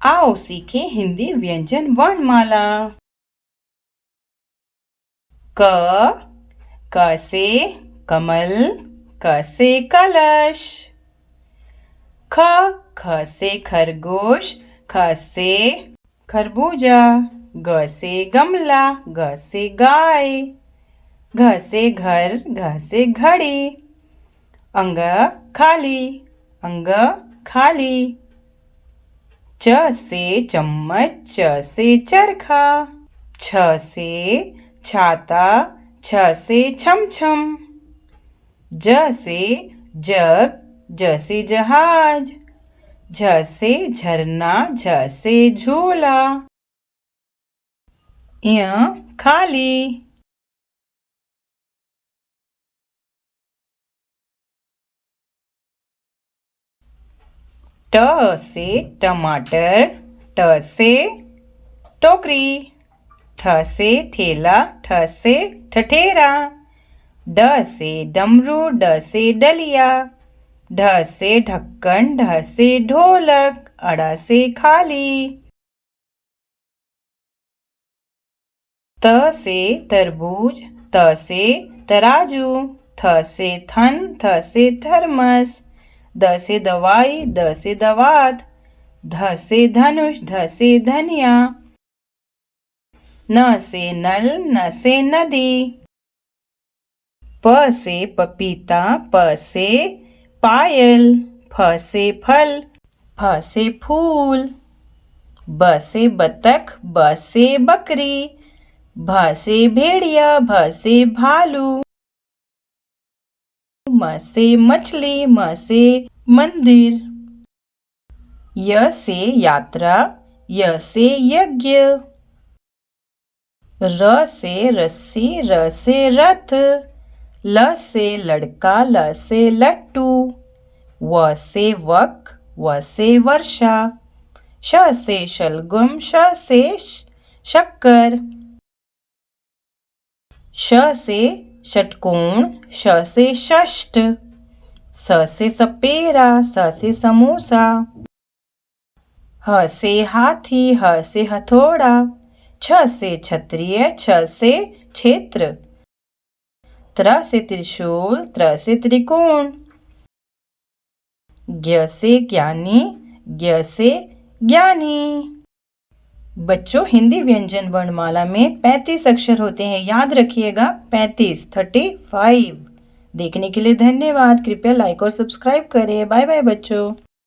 आओ सीखें हिंदी व्यंजन वर्णमाला। क से कमल, क से कलश। ख से खरगोश, ख से खरबूजा। ग से गमला, ग से गाय। घ से घर, घ से घड़ी। अंग खाली, अंग खाली। च से चम्मच, च से चरखा। छ से छाता, छ से छमछम। ज से जग, ज से जहाज। झ से झरना, झ से झूला। य खाली। ट से टमाटर, ट से टोकरी। ठ से ठेला, ठ से ठठेरा। ड से डमरू, ड से डलिया। ढ से ढक्कन, ढ से ढोलक। अड़ा से खाली। त से तरबूज, त से तराजू। थ से थन, थ से थर्मस। द से दवाई, द से दवात। ध से धनुष, ध से धनिया। न से नल, न से नदी। प से पपीता, प से पायल। फ से फल, फ से फूल। ब से बतख, ब से बकरी। भ से भेड़िया, भ से भालू। म से मछली, म से मंदिर। य से यात्रा, य से यज्ञ। र से रस्सी, र से रथ। ल से लड़का, ल से लट्टू। व से वक, व से वर्षा। श से शलगम, श से शक्कर। श से षटकोण, श से षष्ठ। स से सपेरा, स से समोसा। ह से हाथी, ह से हथौड़ा। छ से क्षत्रिय, छ से क्षेत्र। त्र से त्रिशूल, त्र से त्रिकोण। ज्ञ से ज्ञानी, ज्ञ से ज्ञानी। बच्चों, हिंदी व्यंजन वर्णमाला में 35 अक्षर होते हैं। याद रखिएगा, 35। देखने के लिए धन्यवाद। कृपया लाइक और सब्सक्राइब करें। बाय बाय बच्चों।